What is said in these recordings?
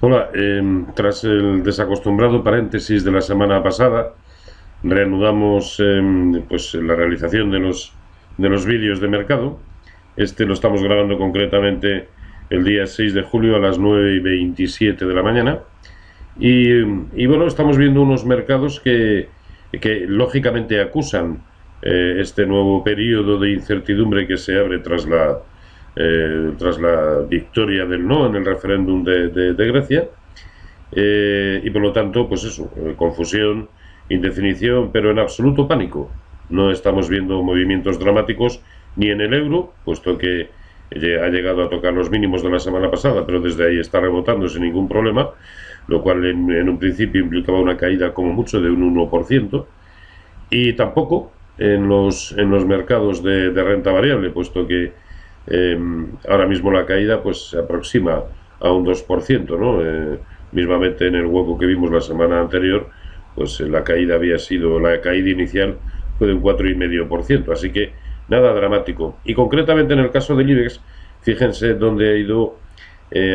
Hola, tras el desacostumbrado paréntesis de la semana pasada, reanudamos pues la realización de los vídeos de mercado. Este lo estamos grabando concretamente el día 6 de julio a las 9:27 de la mañana. Y bueno, estamos viendo unos mercados que lógicamente acusan este nuevo periodo de incertidumbre que se abre tras la victoria del no en el referéndum de Grecia, y por lo tanto, pues eso, confusión, indefinición, pero en absoluto pánico. No estamos viendo movimientos dramáticos ni en el euro, puesto que ha llegado a tocar los mínimos de la semana pasada, pero desde ahí está rebotando sin ningún problema, lo cual en un principio implicaba una caída como mucho de un 1%, y tampoco en los mercados de renta variable, puesto que ahora mismo la caída pues se aproxima a un 2%, ¿no? Mismamente en el hueco que vimos la semana anterior, pues la caída inicial fue de un 4,5%, así que nada dramático. Y concretamente en el caso del IBEX, fíjense dónde ha ido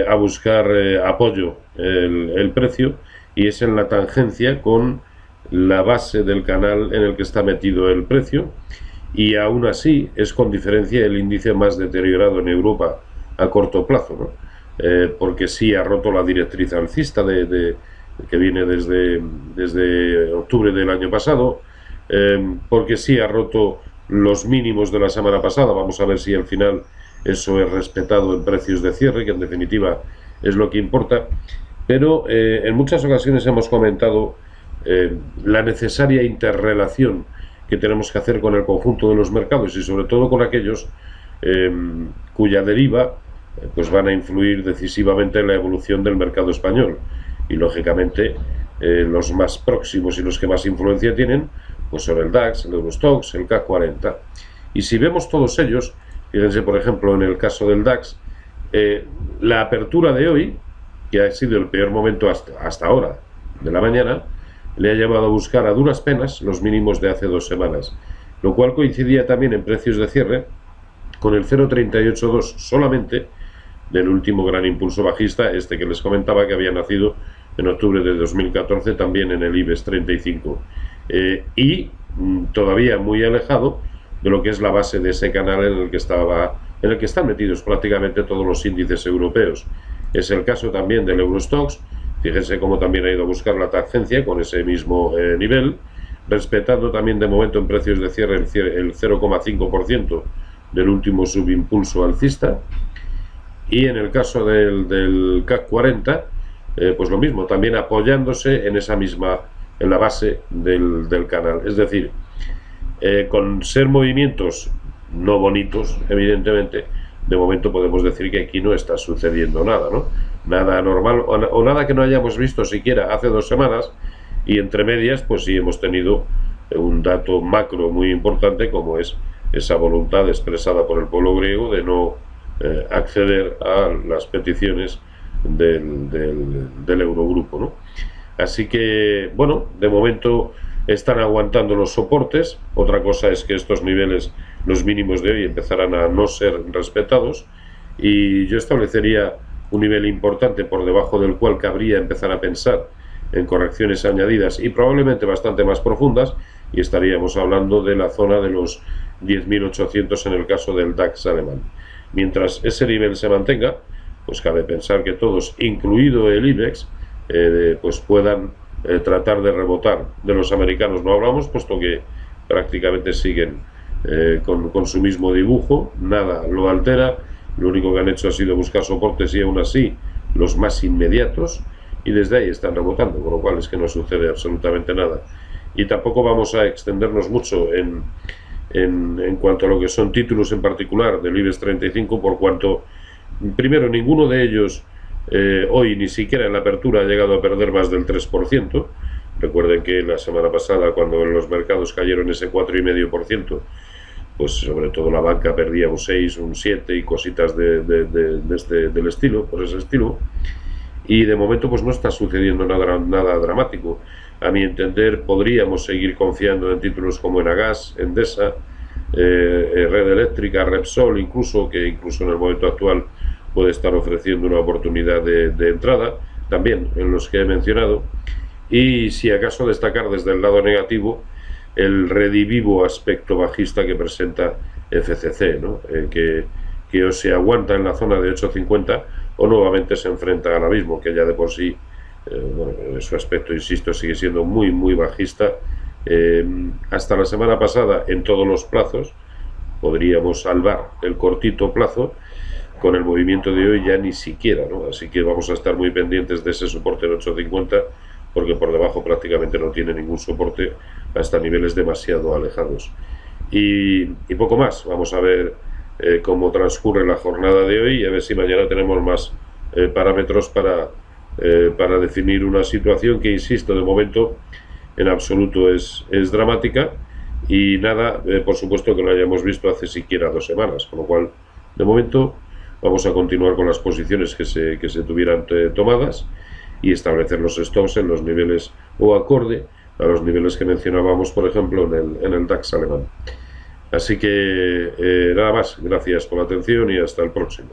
a buscar apoyo el precio, y es en la tangencia con la base del canal en el que está metido el precio, y aún así es con diferencia el índice más deteriorado en Europa a corto plazo, ¿no? Porque sí ha roto la directriz alcista que viene desde octubre del año pasado, porque sí ha roto los mínimos de la semana pasada. Vamos a ver si al final eso es respetado en precios de cierre, que en definitiva es lo que importa. Pero en muchas ocasiones hemos comentado la necesaria interrelación que tenemos que hacer con el conjunto de los mercados, y sobre todo con aquellos cuya deriva pues van a influir decisivamente en la evolución del mercado español. Y lógicamente los más próximos y los que más influencia tienen pues son el DAX, el Eurostoxx, el CAC 40. Y si vemos todos ellos, fíjense por ejemplo en el caso del DAX, la apertura de hoy, que ha sido el peor momento hasta ahora de la mañana, le ha llevado a buscar a duras penas los mínimos de hace 2 semanas, lo cual coincidía también en precios de cierre con el 0,382 solamente del último gran impulso bajista, este que les comentaba, que había nacido en octubre de 2014 también en el IBEX 35, y todavía muy alejado de lo que es la base de ese canal en el que están metidos prácticamente todos los índices europeos. Es el caso también del Eurostoxx. Fíjense cómo también ha ido a buscar la tangencia con ese mismo nivel, respetando también de momento en precios de cierre el 0,5% del último subimpulso alcista. Y en el caso del CAC 40, pues lo mismo, también apoyándose en la base del canal. Es decir, con ser movimientos no bonitos, evidentemente, de momento podemos decir que aquí no está sucediendo nada, ¿no? Nada normal o nada que no hayamos visto siquiera hace 2 semanas, y entre medias pues sí hemos tenido un dato macro muy importante, como es esa voluntad expresada por el pueblo griego de no acceder a las peticiones del Eurogrupo, ¿no? Así que, bueno, de momento están aguantando los soportes. Otra cosa es que estos niveles, los mínimos de hoy, empezarán a no ser respetados, y yo establecería un nivel importante por debajo del cual cabría empezar a pensar en correcciones añadidas y probablemente bastante más profundas, y estaríamos hablando de la zona de los 10.800 en el caso del DAX alemán. Mientras ese nivel se mantenga, pues cabe pensar que todos, incluido el IBEX, pues puedan tratar de rebotar. De los americanos no hablamos, puesto que prácticamente siguen con su mismo dibujo, nada lo altera. Lo único que han hecho ha sido buscar soportes, y aún así los más inmediatos, y desde ahí están rebotando, con lo cual es que no sucede absolutamente nada. Y tampoco vamos a extendernos mucho en cuanto a lo que son títulos en particular del IBEX 35, por cuanto, primero, ninguno de ellos hoy, ni siquiera en la apertura, ha llegado a perder más del 3%. Recuerden que la semana pasada, cuando los mercados cayeron ese 4,5%, pues sobre todo la banca perdía un 6, un 7 y cositas del estilo, por ese estilo. Y de momento pues no está sucediendo nada dramático. A mi entender, podríamos seguir confiando en títulos como Enagás, Endesa, Red Eléctrica, Repsol, que incluso en el momento actual puede estar ofreciendo una oportunidad de entrada, también en los que he mencionado, y si acaso destacar desde el lado negativo el redivivo aspecto bajista que presenta FCC, ¿no? Que o se aguanta en la zona de 8.50 o nuevamente se enfrenta al abismo, que ya de por sí, bueno, su aspecto, insisto, sigue siendo muy, muy bajista. Hasta la semana pasada, en todos los plazos, podríamos salvar el cortito plazo. Con el movimiento de hoy ya ni siquiera, ¿no? Así que vamos a estar muy pendientes de ese soporte en 8.50, porque por debajo prácticamente no tiene ningún soporte hasta niveles demasiado alejados. Y poco más. Vamos a ver cómo transcurre la jornada de hoy y a ver si mañana tenemos más parámetros para definir una situación que, insisto, de momento en absoluto es dramática y nada, por supuesto, que no hayamos visto hace siquiera 2 semanas, con lo cual, de momento, vamos a continuar con las posiciones que se tuvieran tomadas y establecer los stops en los niveles o acorde a los niveles que mencionábamos, por ejemplo, en el DAX alemán. Así que nada más, gracias por la atención y hasta el próximo.